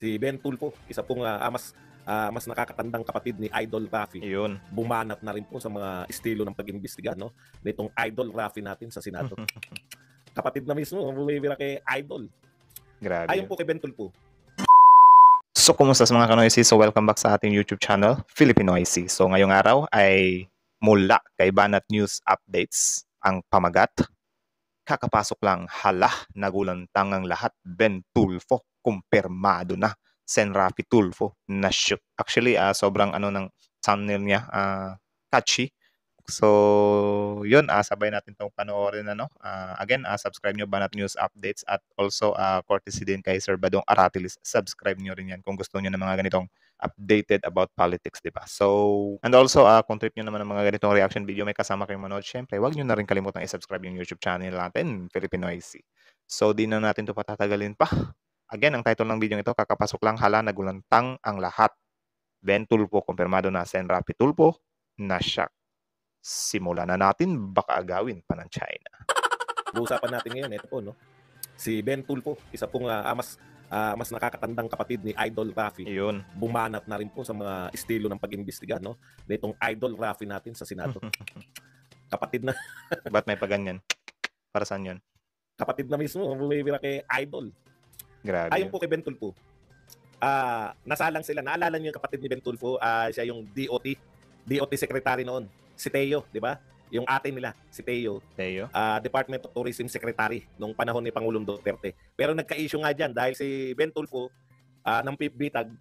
Si Ben Tulfo, isa pong mas nakakatandang kapatid ni Idol Rafi. Iyon. Bumanat na rin po sa mga estilo ng pag-imbestiga, no? Nitong Idol Rafi natin sa Senado. Kapatid na mismo, bumibira kay Idol. Grabe Ayon yun. po kay Ben Tulfo. So, kumusta sa mga Kanoysi? So, welcome back sa ating YouTube channel, Filipinoysi. So, ngayong araw ay mula kay Banat News Updates ang pamagat. Kakapasok lang, hala, nagulantang ang lahat. Ben Tulfo, kumpirmado na. Sen Rafi Tulfo, na-shoot. Actually, sobrang ng thumbnail niya, catchy. So, yun, sabay natin itong panoorin. Again, subscribe nyo Banat News Updates at also courtesy din kay Sir Badong Aratilis. Subscribe nyo rin yan kung gusto nyo ng mga ganitong updated about politics, di ba? So, and also, kung trip nyo naman ng mga ganitong reaction video, may kasama kayong manood, syempre, huwag nyo na rin kalimutang i-subscribe yung YouTube channel natin, Filipinoysi. So, di na natin ito patatagalin pa. Again, ang title ng video ito, kakapasok lang, hala, nagulantang ang lahat. Ben Tulfo, kumpirmado na. Sen Rafi Tulfo, na-shock. Simulan na natin, baka agawin pa ng China. Uusapan natin ngayon, ito po, no? Si Ben Tulfo, isa pong mas nakakatandang kapatid ni Idol Rafi. Iyon. Bumanat na rin po sa mga estilo ng pag-imbestiga, no? Nitong Idol Rafi natin sa Senado. Kapatid na. Ba't may paganyan? Para saan yun? Kapatid na mismo, bumibira kay Idol. Grabe. Ayon po kay Ben Tulfo, nasalang sila. Naalala niyo yung kapatid ni Ben Tulfo, siya yung DOT secretary noon. Si Teo, di ba? Yung ate nila, si Teo. Department of Tourism Secretary nung panahon ni Pangulong Duterte. Pero nagka-issue nga dyan dahil si Ben Tulfo ng PIPBitag,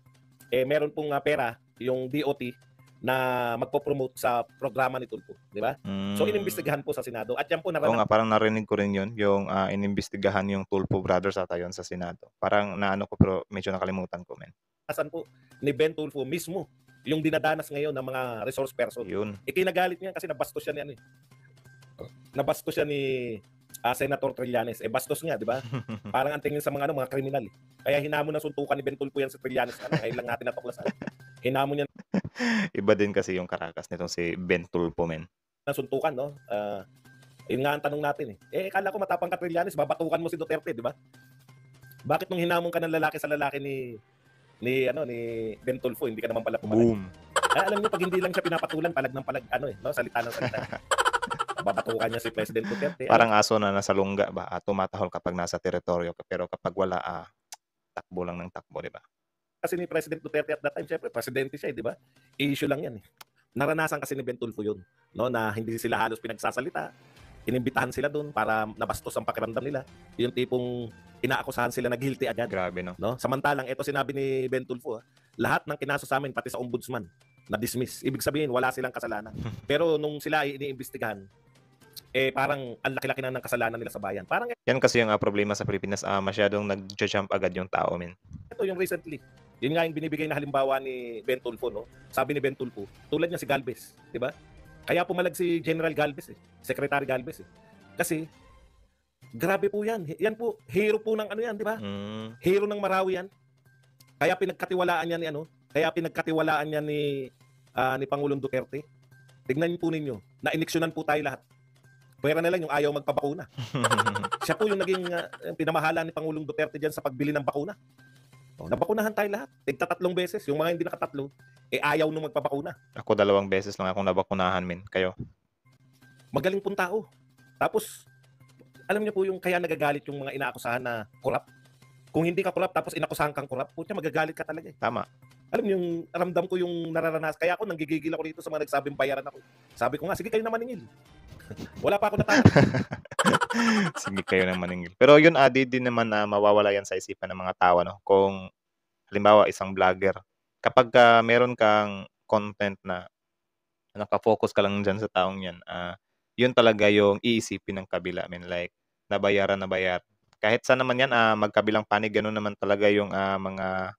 meron pong pera yung DOT na magpo-promote sa programa ni Tulfo, di ba? So inimbestigahan po sa Senado at yan po Oo nga, parang narinig ko rin yun, yung inimbestigahan yung Tulfo brothers ata yun sa Senado. Parang naano ko pero medyo nakalimutan ko, men. Asan po ni Ben Tulfo mismo yung dinadanas ngayon ng mga resource person. Yun. Ikinagalit niya kasi nabastos siya ni Nabastos siya ni Senator Trillanes. Bastos nga, di ba? Parang ang tingin sa mga mga kriminal. Kaya hinamon na suntukan ni Ben Tulfo yan sa Trillanes. Ngayon lang natin natuklasan. Hinamon niya Iba din kasi yung karakas nitong si Ben Tulfo, men. Nasuntukan, no? Yun nga ang tanong natin kala ko matapang ka Trillanes, babatukan mo si Duterte, di ba? Bakit nung hinamon ka ng lalaki sa lalaki ni Ben Tulfo, hindi ka naman pala pumalag? Boom. Alam niyo, pag hindi lang siya pinapatulan, palag ng palag, salita ng salita. Babatukan niya si President Duterte. Parang aso na nasa lungga ba, tumatahol kapag nasa teritoryo, pero kapag wala, takbo lang ng takbo, di ba? Kasi ni President Duterte at that time, syempre, presidente siya, di ba? I-issue lang yan. Naranasan kasi ni Ben Tulfo yun, no? Na hindi sila halos pinagsasalita. Inimbitahan sila doon para nabastos ang pakiramdam nila. Yung tipong inaakusahan sila na guilty agad. Grabe, no? Samantalang, ito sinabi ni Ben Tulfo, lahat ng kinaso sa amin, pati sa ombudsman, na-dismiss. Ibig sabihin, wala silang kasalanan. Pero nung sila iniimbestigahan, parang ang laki-laki na ng kasalanan nila sa bayan. Parang yan kasi yung problema sa Pilipinas, masyadong nag-jump agad yung tao, men. Ito yung recently. Yun nga yung binibigay na halimbawa ni Ben Tulfo, no? Sabi ni Ben Tulfo, tulad niya si Galvez, di ba? Kaya pumalag si General Galvez, Secretary Galvez, Kasi grabe po yan. Yan po, hero po ng yan, di ba? Hero ng Marawi yan. Kaya pinagkatiwalaan niya ni Pangulong Duterte. Tignan niyo po ninyo, na-iniksyonan po tayo lahat. Pwera na lang yung ayaw magpabakuna. Siya po yung naging pinamahala ni Pangulong Duterte dyan sa pagbili ng bakuna. Nabakunahan tayo lahat. Tigta 3 beses. Yung mga hindi nakatatlo, ayaw nung magpabakuna. Ako 2 beses lang akong nabakunahan, men. Kayo? Magaling pong tao. Tapos, alam niyo po yung kaya nagagalit yung mga inaakusahan na korap. Kung hindi ka korap tapos inakusahan kang korap, putya magagalit ka talaga. Tama. Alam niyo yung ramdam ko yung nararanas. Kaya ako nanggigigil ako dito sa mga nagsabing bayaran ako. Sabi ko nga, sige kayo na maningil. Wala pa ako natakot. Sige kayo na maningil. Pero yun, din naman na mawawala yan sa isipan ng mga tao, no? Kung halimbawa isang vlogger, kapag meron kang content na nakafocus ka lang dyan sa taong yan, yun talaga yung iisipin ng kabila. I mean, like, nabayaran. Kahit saan naman yan, magkabilang panig, ganun naman talaga yung mga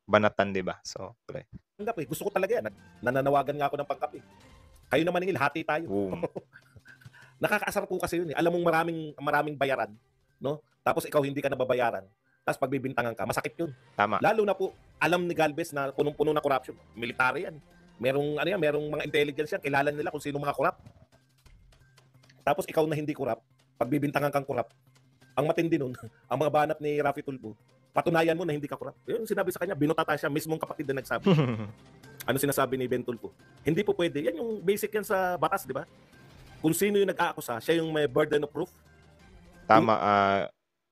banatan, di ba? So, pre. Gusto ko talaga yan. Nananawagan nga ako ng pangkapi. Kayo na maningil, hati tayo. Nakakaasar po kasi yun. Alam mong maraming bayaran, no? Tapos ikaw hindi ka nababayaran. Tapos pagbibintangan ka, masakit yun. Tama. Lalo na po, alam ni Galvez na punong-puno na corruption. Military yan. Merong mga intelligence yan. Kilala nila kung sino mga corrupt. Tapos ikaw na hindi corrupt, pagbibintangan kang corrupt, ang matindi nun, ang mga banat ni Rafi Tulfo, Patunayan mo na hindi ka corrupt. Yung sinabi sa kanya, binutata siya, mismong kapatid na nagsabi. Ano sinasabi ni Ben Tulfo? Hindi po pwede. Yan yung basic yan sa batas, di ba? Kung sino yung nag-aakusa, siya yung may burden of proof. Tama,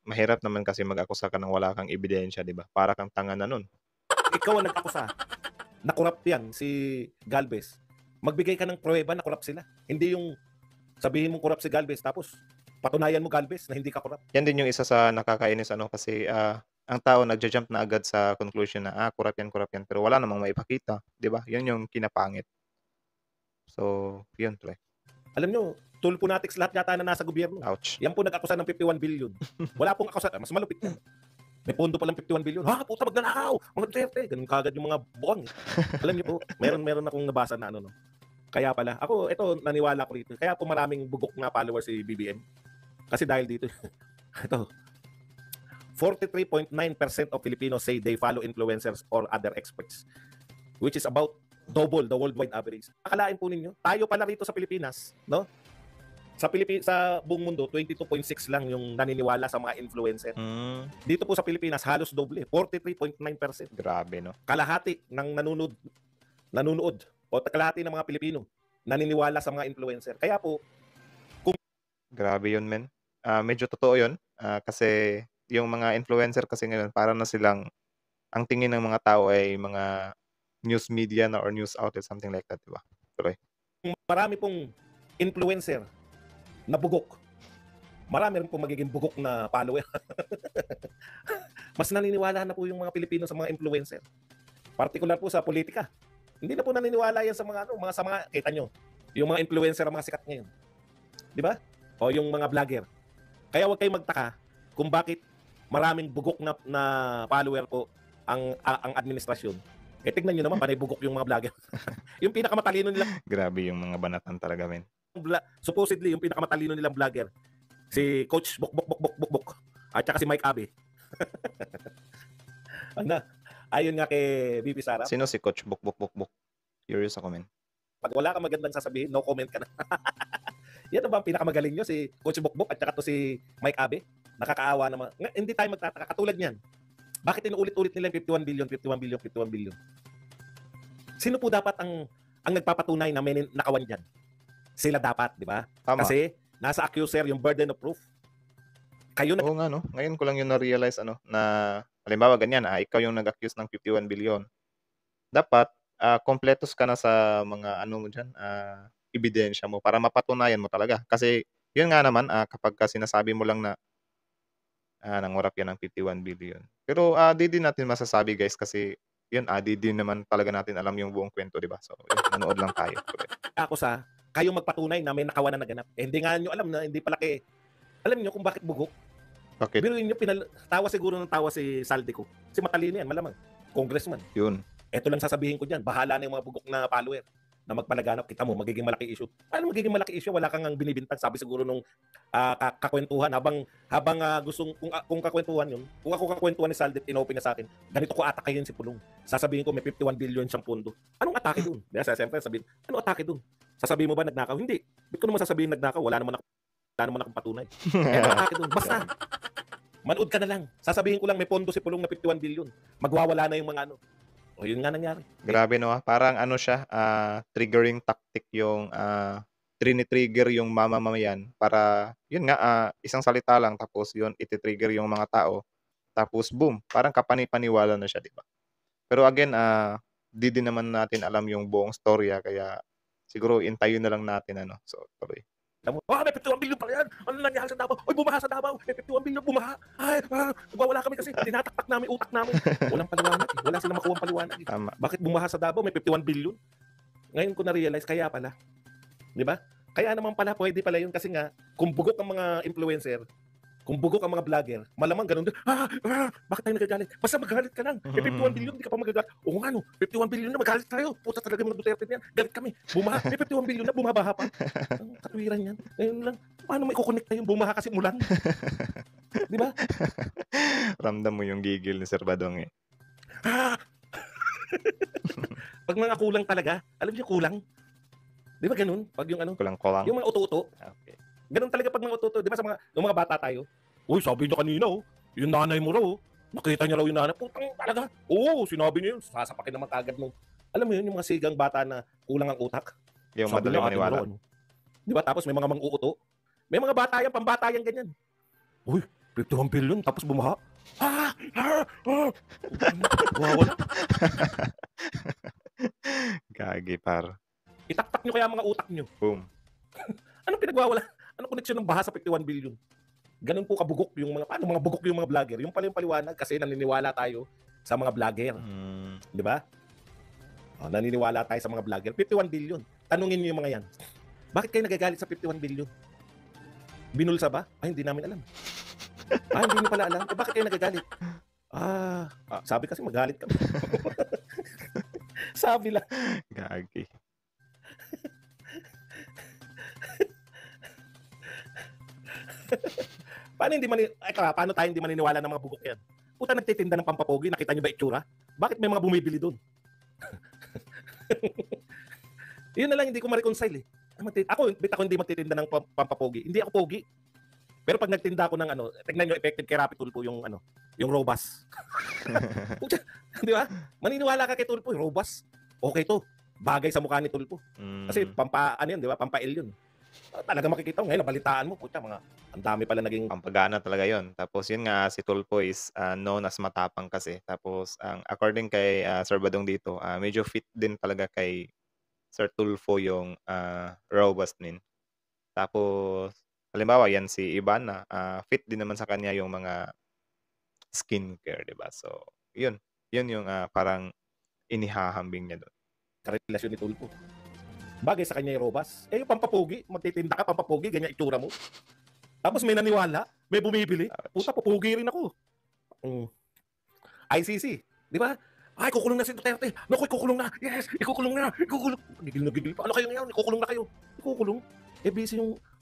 mahirap naman kasi mag-akusa ka ng wala kang ebidensya, di ba? Para kang tanga na nun. Ikaw ang nag-akusa na corrupt yan, si Galvez. Magbigay ka ng pruweba na corrupt sila. Hindi yung sabihin mo corrupt si Galvez, tapos patunayan mo Galvez na hindi ka corrupt. Yan din yung isa sa nakakainis, kasi ang tao nagja-jump na agad sa conclusion na corrupt yan, pero wala namang maipakita, di ba? Yun yung kinapangit. So, yun pre. Alam nyo, Tulfonatics lahat yata na nasa gobyerno. Ouch. Yan po nag-akusa ng 51 billion. Wala pong akusa, mas malupit yan. May pondo palang 51 billion. Ha, puta, magnanakaw! Mga Duterte! Ganun kagad yung mga buwang. Alam niyo po, meron akong nabasa na no. Kaya pala, ako, ito, naniwala ko rito. Kaya po maraming bugok na followers si BBM. Kasi dahil dito, ito, 43.9% of Filipinos say they follow influencers or other experts, which is about double the worldwide average. Akalain po ninyo, tayo pala rito sa Pilipinas, no? Sa buong mundo, 22.6 lang yung naniniwala sa mga influencer. Dito po sa Pilipinas, halos doble, 43.9%. Grabe, no? Kalahati ng nanonood o kalahati ng mga Pilipino naniniwala sa mga influencer. Kaya po, grabe yun, men. Medyo totoo yun. Kasi yung mga influencer kasi ngayon, para na silang, ang tingin ng mga tao ay mga news media na or news outlet, something like that, diba? Tuloy. Marami pong influencer na bugok. Marami rin pong magiging bugok na follower. Mas naniniwala na po yung mga Pilipino sa mga influencer. Particular po sa politika. Hindi na po naniniwala yan sa mga kita nyo, yung mga influencer ang mga sikat ngayon. Di ba? O yung mga vlogger. Kaya huwag kayong magtaka kung bakit maraming bugok na follower po ang administrasyon. Tignan nyo naman, panay bugok yung mga vlogger. Yung pinakamatalino nila. Grabe yung mga banatan talaga, men. Supposedly, yung pinakamatalino nilang vlogger, si Coach Bok, at saka si Mike Abe. Ayon nga kay VP Sara. Sino si Coach Bok? Curious ako, men. Pag wala kang magandang sasabihin, no comment ka na. Yan ba ang pinakamagaling nyo? Si Coach Bok at saka to si Mike Abe? Nakakaawa naman. Hindi tayo magtataka. Katulad niyan. Bakit inuulit-ulit nila 51 billion? Sino po dapat ang nagpapatunay na may nakawan dyan? Sila dapat, di ba? Kasi nasa accuser yung burden of proof. Kayo na... Oo nga, no? Ngayon ko lang yun na-realize, na halimbawa ganyan, ikaw yung nag-accuse ng 51 billion. Dapat, kompletos ka na sa mga mo dyan, ebidensya mo para mapatunayan mo talaga. Kasi, yun nga naman, kapag sinasabi mo lang na nangurap yan ng 51 billion. Pero, di din natin masasabi, guys, kasi yun, di din naman talaga natin alam yung buong kwento, di ba? So, yun, manood lang tayo. Ako kayong magpatunay na may nakawan na naganap. Hindi nga nyo alam na hindi pala alam nyo kung bakit bugok? Bakit? Pero yun yung tawa siguro ng tawa si Saldico. Si matalino yan, malamang. Congressman. Yun. Ito lang sasabihin ko dyan. Bahala na yung mga bugok na follower na magpalaganap. Kita mo, magiging malaki issue. Paano magiging malaki issue? Wala kang binibintang. Sabi siguro nung kakwentuhan. Habang kung kakwentuhan yun, kung ako kakwentuhan ni Saldic, inopen niya sa akin, ganito ko atake yun si Pulong. Sasabihin ko, may 51 billion siyang pondo. Anong atake dun? Siyempre, sabihin, anong atake dun? Sasabihin mo ba nagnakaw? Hindi. Ba't ko naman sasabihin nagnakaw? Wala naman akong patunay. Anong atake dun? Basta, manood ka na lang. Sasabihin ko lang, may pondo si Pulong na 51 billion. Magwawala na yung mga O yun nga nangyari. Grabe, no? Parang siya, triggering tactic yung trigger yung mamamayan para, yun nga, isang salita lang, tapos yun, iti-trigger yung mga tao. Tapos, boom, parang kapani-paniwala na siya, di ba? Pero again, di din naman natin alam yung buong storya, kaya siguro intayin na lang natin, So, tuloy. May 51 billion pala yan. Ano nangyari sa Davao? Oy, bumaha sa Davao. May 51 billion, bumaha. Ay, wala kami kasi tinataktak namin utak namin. Walang paliwanag. Wala silang makuha paliwanag. Tama. Bakit bumaha sa Davao? May 51 billion. Ngayon ko na-realize, kaya pala. Di ba? Kaya naman pala, pwede pala yun kasi nga, kung bugok ang mga influencer, kung bugok ang mga vlogger, malamang ganun din, bakit tayo nagagalit? Basta magalit ka lang. May 51 billion, di ka pa magagalit. Oo nga, 51 billion na, magalit tayo. Puta talaga mga Duterte niyan. Galit kami. Bumaha. May 51 billion na, bumabaha pa. Ang katuwiran yan. Ngayon lang, paano may kukonekta yung bumaha kasi mulan? Di ba? Ramdam mo yung gigil ni Sir Badong, eh. Pag mga kulang talaga, alam niyo kulang? Di ba ganun? Pag yung Kulang-kulang. yung mga uto-uto. Okay. Ganun talaga pag mga uto-uto. Di ba sa mga bata tayo? Uy, sabi niya kanina, yung nanay mo raw, Nakita niya raw yung nanay. Putang talaga. Oo, sinabi niya yun. Sasapakin naman kagad nung, alam mo yun, yung mga sigang bata na kulang ang utak. Yung madali maniwala. Di ba? Tapos may mga mang-uuto. May mga bata yan, pambata yan ganyan. Uy, 51 billion, tapos bumaha. Wawala. Gagi par. Itaktak nyo kaya mga utak nyo. Boom. Anong pinagwawala? Anong koneksyon ng baha sa 51 billion? Ganun po kabugok yung mga, paano mga bugok yung mga vlogger? Yung pala yung paliwanag kasi naniniwala tayo sa mga vlogger. Di ba? Oh, naniniwala tayo sa mga vlogger. 51 billion. Tanungin niyo yung mga yan. Bakit kayo nagagalit sa 51 billion? Binulsa ba? Ay, hindi namin alam. Hindi niyo pala alam. Bakit kayo nagagalit? Sabi kasi magalit kami. Sabi lang. Gagi. Paano tayo hindi maniniwala ng mga bugok yan? Puta, nagtitinda ng pampapogi, nakita niyo ba itsura? Bakit may mga bumibili doon? Yun na lang hindi ko ma-reconcile eh. Ako hindi magtitinda ng pampapogi. Hindi ako pogi. Pero pag nagtinda ako ng tingnan niyo effective kay Rapi Tulfo yung yung robust. Di ba? Maniniwala ka kay Tulfo, yung robust. Okay to. Bagay sa mukha ni Tulfo. Kasi yun, di ba? Pampail yun. Talaga makikita mo ngayon, nabalitaan mo, puta, ang dami pala naging pampagana talaga yon. Tapos yun nga, si Tulfo is known as matapang kasi. Tapos according kay Sir Badong dito, medyo fit din talaga kay Sir Tulfo yung robust nin. Tapos halimbawa yan si Ivana, fit din naman sa kanya yung mga skincare, di ba? So yun yung parang inihahambing niya doon. Karelasyon ni Tulfo. Bagay sa kanya yung robust. Yung pampapogi, magtitinda ka, pampapogi, ganyan itsura mo. Tapos may naniwala, may bumibili. Puta, papogi rin ako. ICC, di ba? Ay, kukulong na si Duterte. Naku, ikukulong na. Yes, ikukulong na. Ikukulong. Gigil pa. Ano kayo ngayon? Ikukulong na kayo. Ikukulong.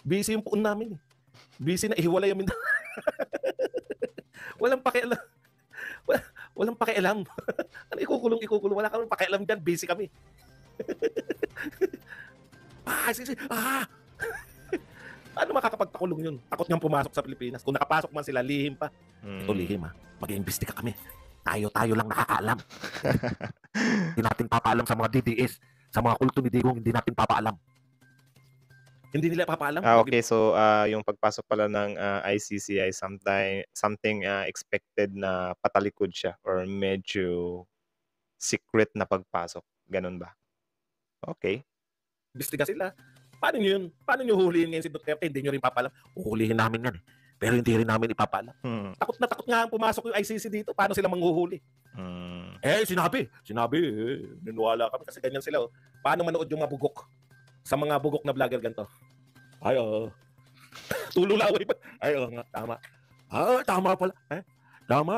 Busy yung puon namin. Busy na ihiwalay yung minda. Walang pakialam. Walang pakialam. Ano ikukulong? Wala kami pakialam dyan. Busy kami. Ano makakapagpakulong yun? Takot niyang pumasok sa Pilipinas. Kung nakapasok man sila, lihim pa. Ito lihim ha. Mag-iimbestiga kami. Tayo lang nakakaalam. Hindi natin papaalam sa mga DDS, sa mga kulto ni Digong, hindi natin papaalam. Hindi nila papaalam. Okay, so yung pagpasok pala ng ICC ay something expected na patalikod siya or medyo secret na pagpasok. Ganun ba? Okay. Imbestiga sila. Paano nyo yun? Paano nyo hulihin ngayon si Duterte? Hindi nyo rin papalam. Uhulihin namin yan eh. Pero hindi rin namin ipapalam. Takot na takot nga pumasok yung ICC dito. Paano sila manghuhuli? Sinabi. Ninuwala kami kasi ganyan sila. Paano manood yung mabugok? Sa mga bugok na vlogger ganito. Tululaway pa. Nga, tama. Tama pala. Tama.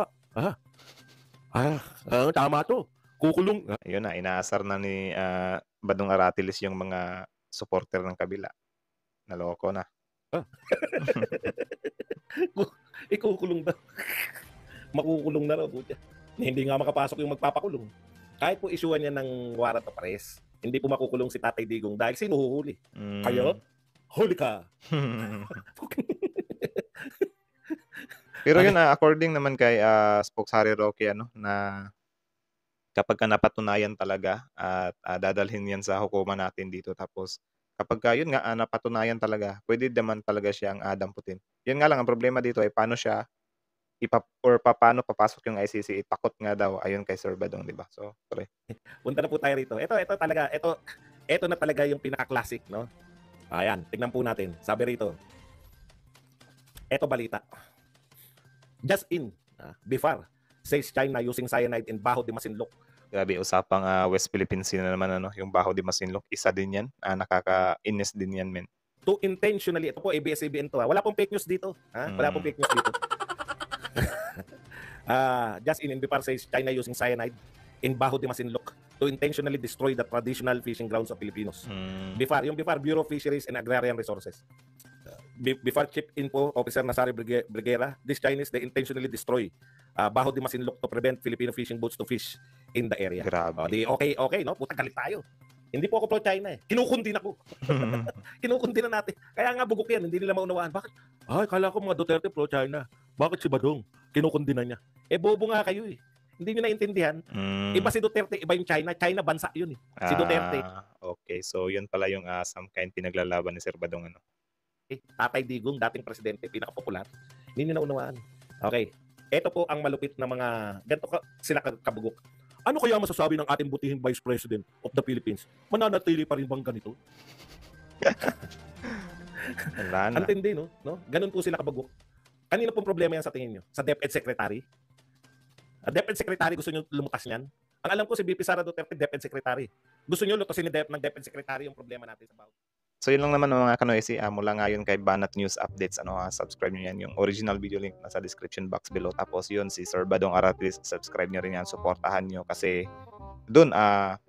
Tama to. Kukulong. Yun na, inaasar na ni Badong Aratiles yung mga supporter ng kabila. Naloko na. Ikukulong daw. Makukulong na raw. Hindi nga makapasok yung magpapakulong. Kahit po isyuhan niya ng warrant of arrest, hindi po makukulong si Tatay Digong dahil sino huhuli? Kayo? Huli ka! Pero yun, according naman kay Spokesari Roque, na kapag napatunayan talaga at dadalhin yan sa hukuman natin dito, tapos kapag yun nga napatunayan talaga, pwede naman talaga siyang damputin. Yun nga lang, ang problema dito ay paano siya paano papasok yung ICC. Takot nga daw ayon kay Sir Badong, di ba? So, sorry. Punta na po tayo rito. Ito na talaga yung pinaka-classic, no? Ayan, tignan po natin. Sabi rito, ito balita. Just in, BIFAR says China using cyanide in Baho de Masinloc. Grabe, usapang West Philippine Sea na naman, yung Baho de Masinloc. Isa din yan. Nakaka-inis din yan, men. To intentionally, ito po, ABS-CBN to. Wala pong fake news dito. Wala pong fake news dito. Just in BIFAR says China using cyanide in Baho de Masinloc to intentionally destroy the traditional fishing grounds of Filipinos. BIFAR, yung BIFAR, Bureau of Fisheries and Agrarian Resources. BIFAR Chief Info Officer Nazario Briguera, this Chinese, they intentionally destroy Baho de Masinloc to prevent Filipino fishing boats to fish in the area. Grabe. Okay, no? Puta, galit tayo. Hindi po ako pro-China eh. Kinukundi na ako. Kinukundi na natin. Kaya nga bugok yan, hindi nila maunawaan. Bakit? Kala ko mga Duterte pro-China. Bakit si Badong? Kinukundi na niya. Bobo nga kayo eh. Hindi nyo naintindihan. Iba si Duterte, iba yung China. China, bansa yun eh. Si Duterte. Okay, so yun pala yung some kind pinaglalaban ni Sir Badong. Tatay Digong, dating presidente, pinakapopular. Hindi nyo naunawaan. Okay. Ito po ang malupit na mga, ganito sila kabugok. Ano kaya masasabi ng ating butihing Vice President of the Philippines? Mananatili pa rin bang ganito? Antindi, no? Ganun po sila kabugok. Kanina pong problema yan sa tingin nyo? Sa DepEd Secretary? DepEd Secretary, gusto nyo lumutas niyan? Ang alam ko si VP Sara Duterte, DepEd Secretary. Gusto nyo lutasin ng DepEd Secretary yung problema natin sa bawat. So yun lang naman mga kanoysi, mula ngayon kay Banat News Updates, subscribe nyo yan, yung original video link nasa description box below. Tapos yun, si Sir Badong Aratilis, subscribe nyo rin yan, supportahan nyo kasi doon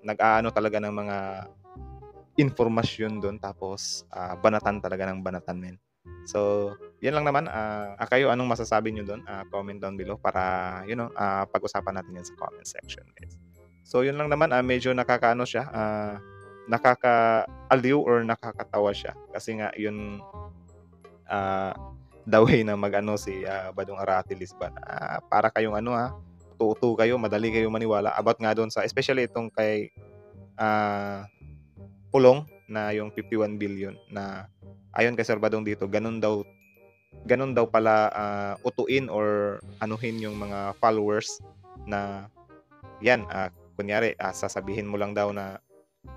nag-aano talaga ng mga informasyon doon, tapos banatan talaga ng banatan men. So yan lang naman, kayo anong masasabi nyo doon? Comment down below para pag-usapan natin yan sa comment section, guys. So yun lang naman, medyo nakakaano siya, nakakaaliw or nakakatawa siya kasi nga yun the way na mag-ano si Badong Aratilis ba, para kayong tuto kayo, madali kayo maniwala about nga doon sa, especially itong kay Pulong na yung 51 billion na ayon kay Sir Badong dito, ganun daw pala utuin or anuhin yung mga followers na yan, kunyari sasabihin mo lang daw na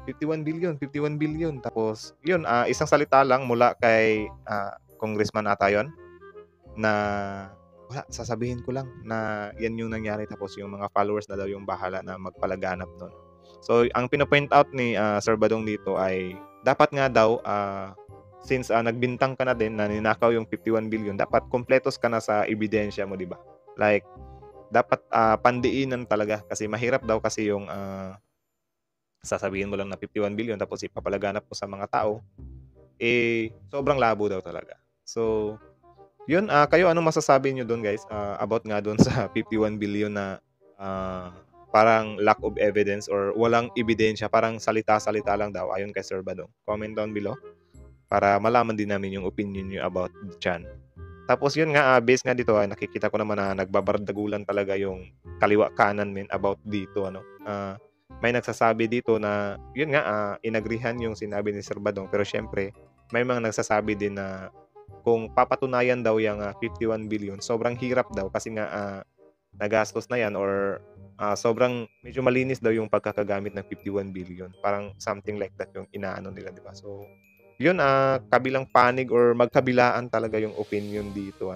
51 billion. Tapos, yun, isang salita lang mula kay congressman ata yun, na wala, sasabihin ko lang na yan yung nangyari. Tapos, yung mga followers na daw yung bahala na magpalaganap nun. So, ang pinapoint out ni Sir Badong dito ay, dapat nga daw, since nagbintang ka na din na ninakaw yung 51 billion, dapat kompletos ka na sa ebidensya mo, di ba? Like, dapat pandiinan talaga kasi mahirap daw kasi yung sasabihin mo lang na 51 billion tapos ipapalaganap mo sa mga tao, sobrang labo daw talaga. So, yun, kayo anong masasabi nyo doon, guys, about nga doon sa 51 billion na parang lack of evidence or walang ebidensya, parang salita-salita lang daw ayon kay Sir Badong. Comment down below para malaman din namin yung opinion nyo about dyan. Tapos yun nga, based nga dito, nakikita ko naman na nagbabardagulan talaga yung kaliwa kanan men about dito, may nagsasabi dito na yun nga, inagrihan yung sinabi ni Sir Badong, pero syempre may mga nagsasabi din na kung papatunayan daw yung 51 billion, sobrang hirap daw kasi nga nagastos na yan or sobrang medyo malinis daw yung pagkakagamit ng 51 billion. Parang something like that yung inaano nila, di ba? So yun, kabilang panig or magkabilaan talaga yung opinion dito,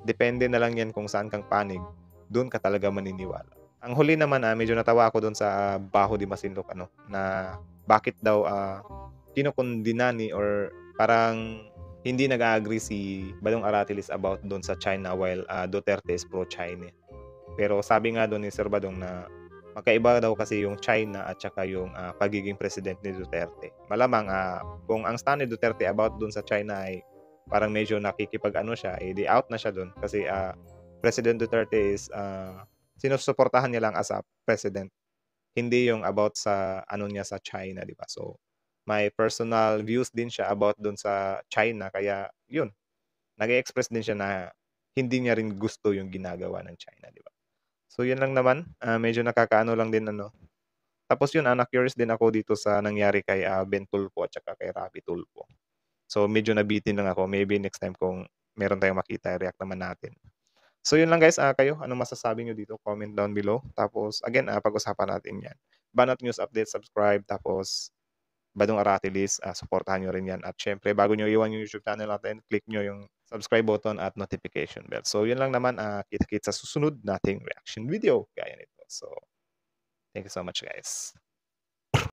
depende na lang yan kung saan kang panig, doon ka talaga maniniwala. Ang huli naman, medyo natawa ako doon sa Baho de Masinloc, na bakit daw kinukundinani or parang hindi nag-agree si Badong Aratilis about doon sa China while Duterte is pro-China. Pero sabi nga doon ni Sir Badong na magkaiba daw kasi yung China at saka yung pagiging president ni Duterte. Malamang kung ang stand ni Duterte about doon sa China ay parang medyo nakikipag-ano siya, di out na siya doon kasi President Duterte is sinusuportahan niya lang as a president, hindi yung about sa niya sa China, di ba? So may personal views din siya about doon sa China, kaya yun, nag-express din siya na hindi niya rin gusto yung ginagawa ng China, di ba? So yun lang naman, medyo nakakaano lang din Tapos yun, na-curious din ako dito sa nangyari kay Ben Tulfo at saka kay Ravi Tulfo. So medyo nabitin lang ako, maybe next time kung meron tayong makita, react naman natin. So yun lang, guys, kayo, anong masasabi nyo dito? Comment down below. Tapos again, pag-usapan natin yan. Banat News Update, subscribe. Tapos Badong Aratilis, supportahan nyo rin yan. At syempre, bago nyo iwan yung YouTube channel natin, click nyo yung subscribe button at notification bell. So yun lang naman, kita-kits sa susunod nating reaction video gaya nito. So thank you so much, guys.